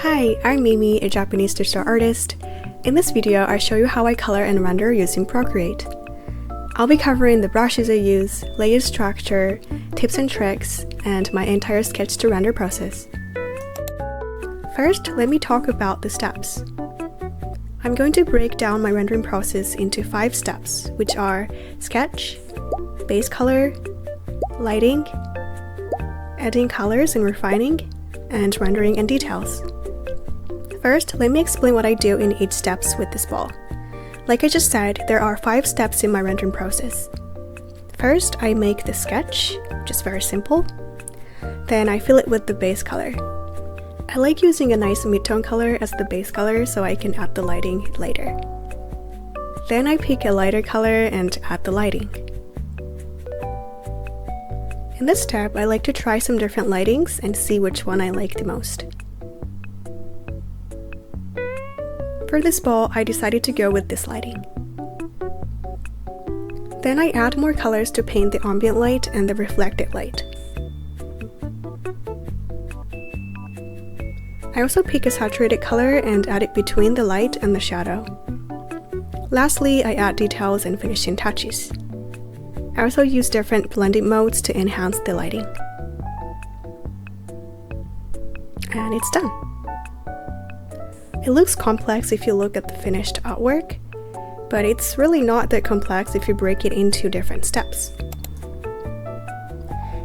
Hi, I'm Mimi, a Japanese digital artist. In this video, I show you how I color and render using Procreate. I'll be covering the brushes I use, layer structure, tips and tricks, and my entire sketch to render process. First, let me talk about the steps. I'm going to break down my rendering process into 5 steps, which are sketch, base color, lighting, adding colors and refining, and rendering and details. First, let me explain what I do in each steps with this ball. Like I just said, there are 5 steps in my rendering process. First, I make the sketch, which is very simple. Then I fill it with the base color. I like using a nice mid-tone color as the base color so I can add the lighting later. Then I pick a lighter color and add the lighting. In this step, I like to try some different lightings and see which one I like the most. For this ball, I decided to go with this lighting. Then I add more colors to paint the ambient light and the reflected light. I also pick a saturated color and add it between the light and the shadow. Lastly, I add details and finishing touches. I also use different blending modes to enhance the lighting. And it's done. It looks complex if you look at the finished artwork, but it's really not that complex if you break it into different steps.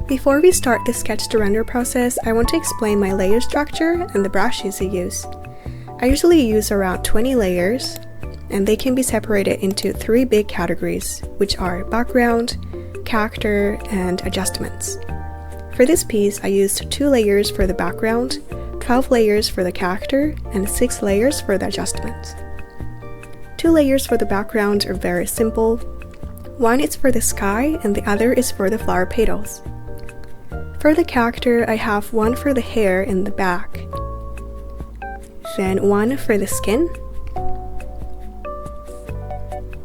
Before we start the sketch to render process, I want to explain my layer structure and the brushes I use. I usually use around 20 layers, and they can be separated into 3 big categories, which are background, character, and adjustments. For this piece, I used 2 layers for the background, 12 layers for the character, and 6 layers for the adjustments. 2 layers for the background are very simple. One is for the sky and the other is for the flower petals. For the character, I have one for the hair in the back, then one for the skin,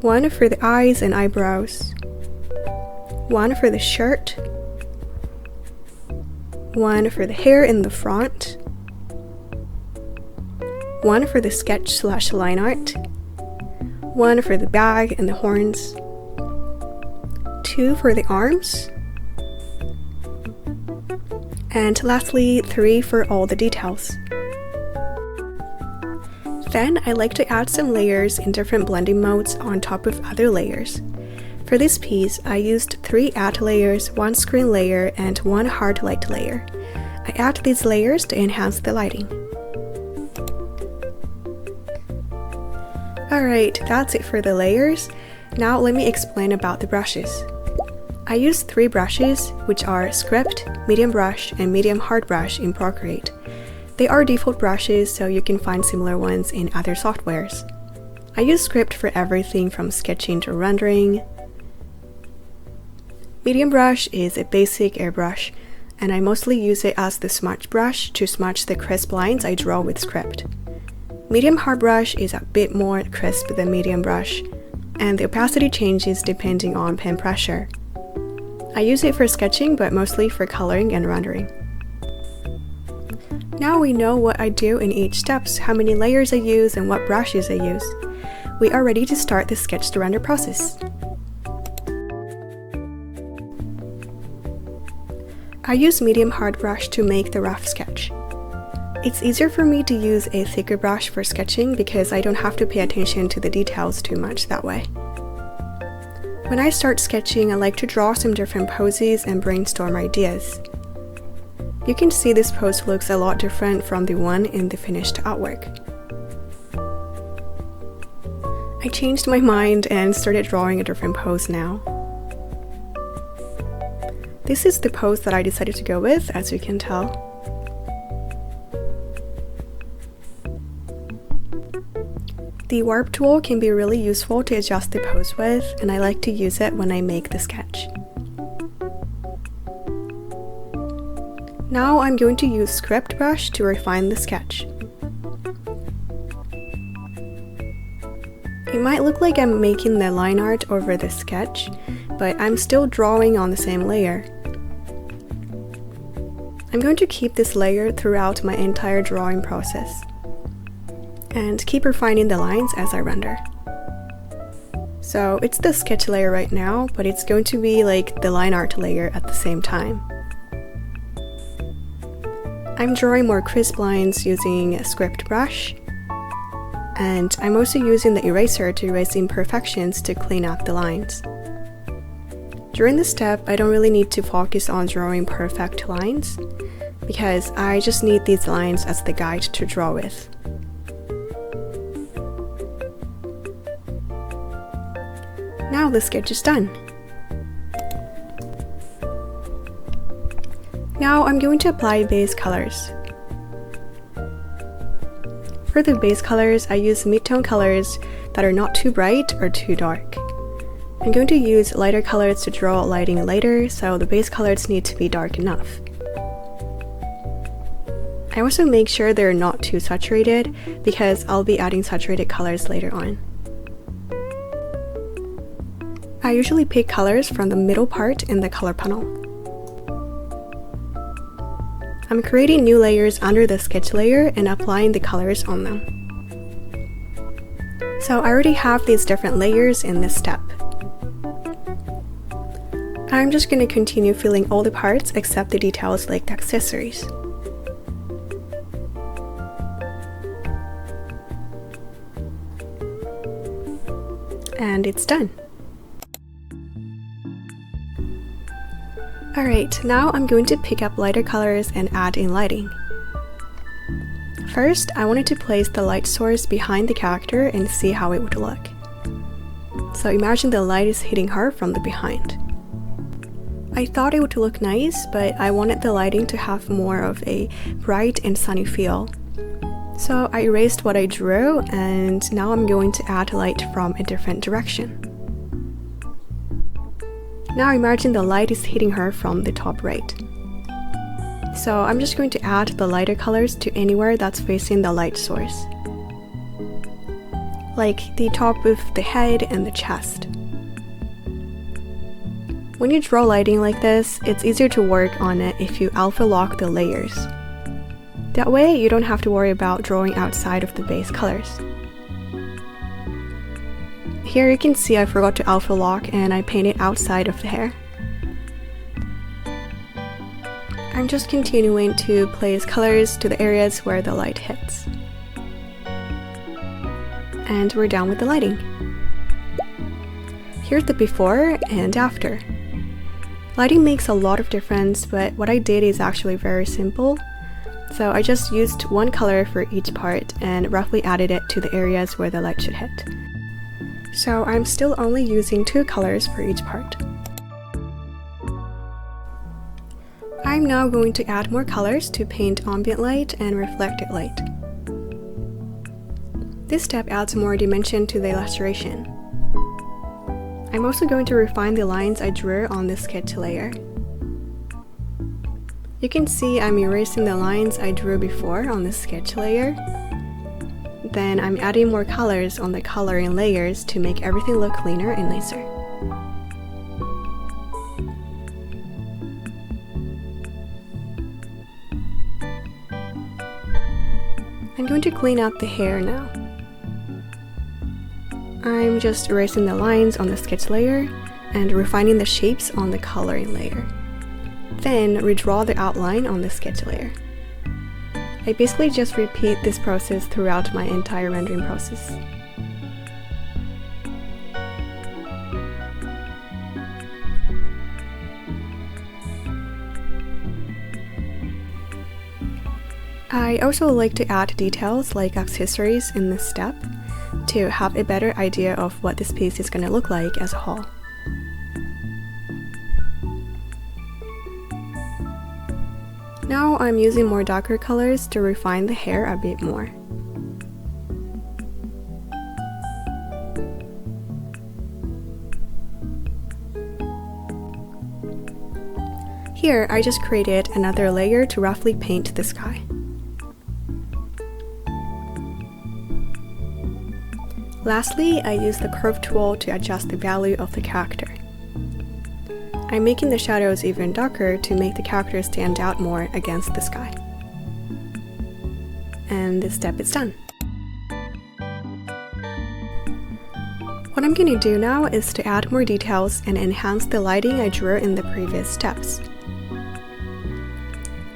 one for the eyes and eyebrows, one for the shirt, one for the hair in the front, one for the sketch/line art, one for the bag and the horns, 2 for the arms, and lastly 3 for all the details. Then I like to add some layers in different blending modes on top of other layers. For this piece, I used 3 add layers, 1 screen layer, and 1 hard light layer. I add these layers to enhance the lighting. Alright, that's it for the layers. Now let me explain about the brushes. I use 3 brushes, which are Script, Medium Brush, and Medium Hard Brush in Procreate. They are default brushes, so you can find similar ones in other softwares. I use Script for everything from sketching to rendering. Medium Brush is a basic airbrush, and I mostly use it as the smudge brush to smudge the crisp lines I draw with Script. Medium Hard Brush is a bit more crisp than Medium Brush, and the opacity changes depending on pen pressure. I use it for sketching, but mostly for coloring and rendering. Now we know what I do in each step, how many layers I use, and what brushes I use. We are ready to start the sketch to render process. I use Medium Hard Brush to make the rough sketch. It's easier for me to use a thicker brush for sketching because I don't have to pay attention to the details too much that way. When I start sketching, I like to draw some different poses and brainstorm ideas. You can see this pose looks a lot different from the one in the finished artwork. I changed my mind and started drawing a different pose now. This is the pose that I decided to go with, as you can tell. The warp tool can be really useful to adjust the pose with, and I like to use it when I make the sketch. Now I'm going to use Script brush to refine the sketch. It might look like I'm making the line art over the sketch, but I'm still drawing on the same layer. I'm going to keep this layer throughout my entire drawing process and keep refining the lines as I render. So it's the sketch layer right now, but it's going to be like the line art layer at the same time. I'm drawing more crisp lines using a script brush, and I'm also using the eraser to erase imperfections to clean up the lines. During this step, I don't really need to focus on drawing perfect lines, because I just need these lines as the guide to draw with. Now the sketch is done. Now I'm going to apply base colors. For the base colors, I use mid-tone colors that are not too bright or too dark. I'm going to use lighter colors to draw lighting later, so the base colors need to be dark enough. I also make sure they're not too saturated because I'll be adding saturated colors later on. I usually pick colors from the middle part in the color panel. I'm creating new layers under the sketch layer and applying the colors on them. So I already have these different layers in this step. I'm just going to continue filling all the parts except the details like the accessories. And it's done. Alright, now I'm going to pick up lighter colors and add in lighting. First, I wanted to place the light source behind the character and see how it would look. So imagine the light is hitting her from the behind. I thought it would look nice, but I wanted the lighting to have more of a bright and sunny feel. So I erased what I drew, and now I'm going to add light from a different direction. Now imagine the light is hitting her from the top right. So I'm just going to add the lighter colors to anywhere that's facing the light source, like the top of the head and the chest. When you draw lighting like this, it's easier to work on it if you alpha lock the layers. That way you don't have to worry about drawing outside of the base colors. Here you can see I forgot to alpha lock and I painted outside of the hair. I'm just continuing to place colors to the areas where the light hits. And we're done with the lighting. Here's the before and after. Lighting makes a lot of difference, but what I did is actually very simple. So I just used one color for each part and roughly added it to the areas where the light should hit. So I'm still only using 2 colors for each part. I'm now going to add more colors to paint ambient light and reflected light. This step adds more dimension to the illustration. I'm also going to refine the lines I drew on this sketch layer. You can see I'm erasing the lines I drew before on the sketch layer. Then I'm adding more colors on the coloring layers to make everything look cleaner and nicer. I'm going to clean up the hair now. I'm just erasing the lines on the sketch layer and refining the shapes on the coloring layer. Then redraw the outline on the sketch layer. I basically just repeat this process throughout my entire rendering process. I also like to add details like accessories in this step to have a better idea of what this piece is going to look like as a whole. Now I'm using more darker colors to refine the hair a bit more. Here I just created another layer to roughly paint the sky. Lastly, I use the curve tool to adjust the value of the character. I'm making the shadows even darker to make the character stand out more against the sky. And this step is done. What I'm going to do now is to add more details and enhance the lighting I drew in the previous steps.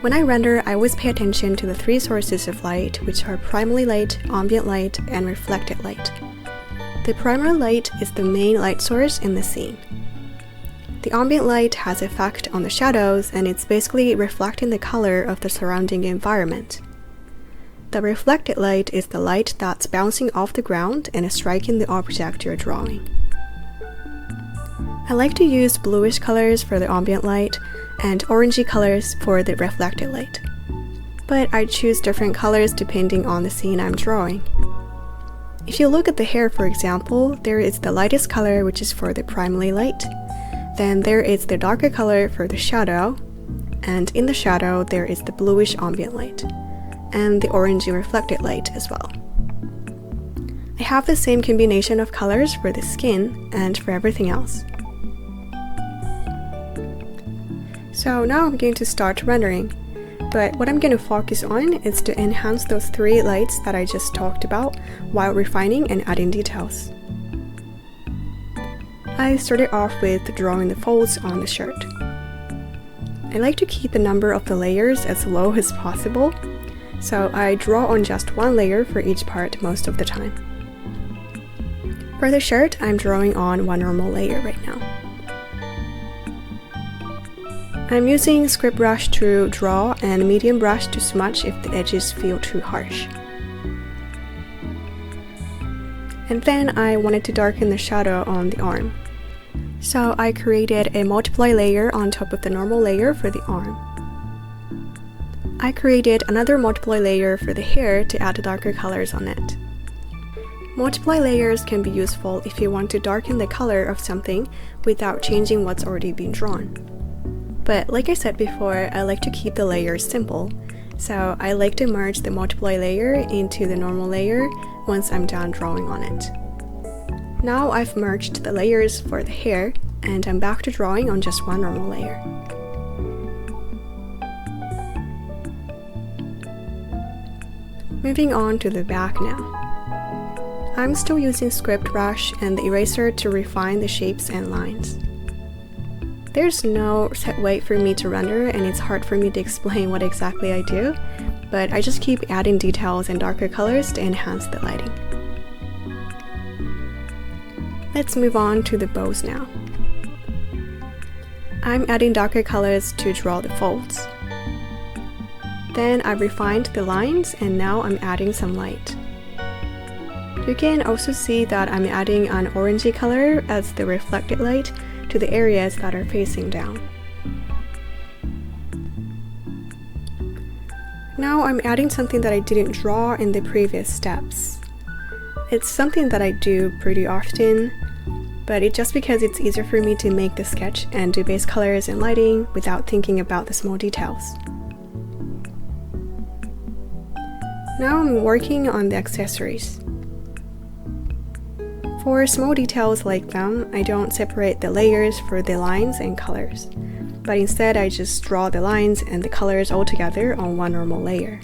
When I render, I always pay attention to the three sources of light, which are primary light, ambient light, and reflected light. The primary light is the main light source in the scene. The ambient light has effect on the shadows, and it's basically reflecting the color of the surrounding environment. The reflected light is the light that's bouncing off the ground and is striking the object you're drawing. I like to use bluish colors for the ambient light and orangey colors for the reflected light, but I choose different colors depending on the scene I'm drawing. If you look at the hair, for example, there is the lightest color, which is for the primary light. Then there is the darker color for the shadow, and in the shadow there is the bluish ambient light, and the orangey reflected light as well. I have the same combination of colors for the skin and for everything else. So now I'm going to start rendering, but what I'm going to focus on is to enhance those three lights that I just talked about while refining and adding details. I started off with drawing the folds on the shirt. I like to keep the number of the layers as low as possible, so I draw on just one layer for each part most of the time. For the shirt, I'm drawing on one normal layer right now. I'm using script brush to draw and medium brush to smudge if the edges feel too harsh. And then I wanted to darken the shadow on the arm. So I created a multiply layer on top of the normal layer for the arm. I created another multiply layer for the hair to add darker colors on it. Multiply layers can be useful if you want to darken the color of something without changing what's already been drawn. But like I said before, I like to keep the layers simple, so I like to merge the multiply layer into the normal layer once I'm done drawing on it. Now I've merged the layers for the hair, and I'm back to drawing on just one normal layer. Moving on to the back now. I'm still using script brush and the eraser to refine the shapes and lines. There's no set way for me to render, and it's hard for me to explain what exactly I do, but I just keep adding details and darker colors to enhance the lighting. Let's move on to the bows now. I'm adding darker colors to draw the folds. Then I refined the lines, and now I'm adding some light. You can also see that I'm adding an orangey color as the reflected light to the areas that are facing down. Now I'm adding something that I didn't draw in the previous steps. It's something that I do pretty often, but it's just because it's easier for me to make the sketch and do base colors and lighting without thinking about the small details. Now I'm working on the accessories. For small details like them, I don't separate the layers for the lines and colors, but instead I just draw the lines and the colors all together on one normal layer.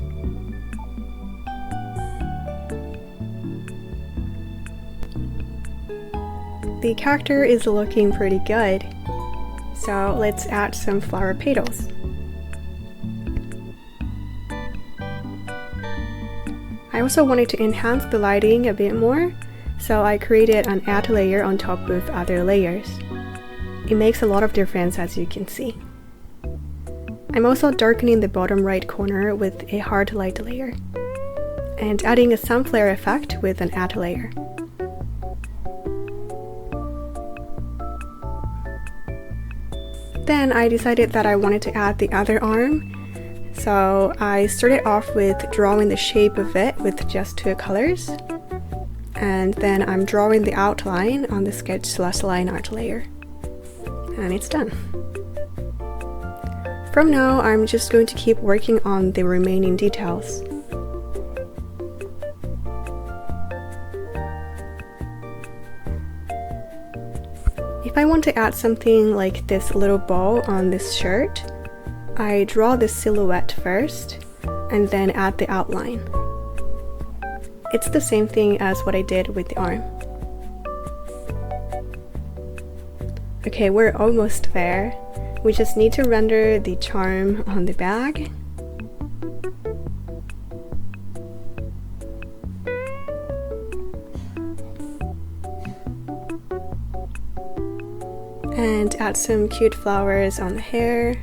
The character is looking pretty good, so let's add some flower petals. I also wanted to enhance the lighting a bit more, so I created an add layer on top of other layers. It makes a lot of difference, as you can see. I'm also darkening the bottom right corner with a hard light layer, and adding a sun flare effect with an add layer. Then I decided that I wanted to add the other arm, so I started off with drawing the shape of it with just two colors. And then I'm drawing the outline on the sketch/line art layer. And it's done. From now, I'm just going to keep working on the remaining details. If I want to add something like this little bow on this shirt, I draw the silhouette first and then add the outline. It's the same thing as what I did with the arm. Okay, we're almost there. We just need to render the charm on the bag. And add some cute flowers on the hair.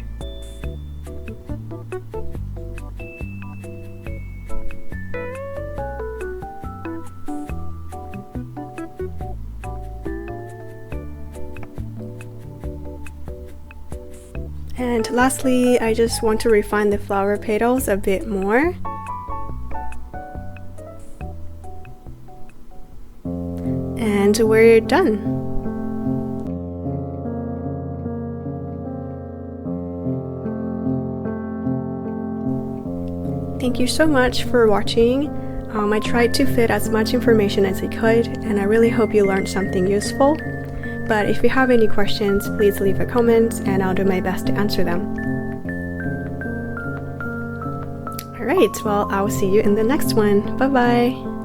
And lastly, I just want to refine the flower petals a bit more. And we're done. Thank you so much for watching. I tried to fit as much information as I could, and I really hope you learned something useful. But if you have any questions, please leave a comment and I'll do my best to answer them. Alright, well, I'll see you in the next one. Bye bye!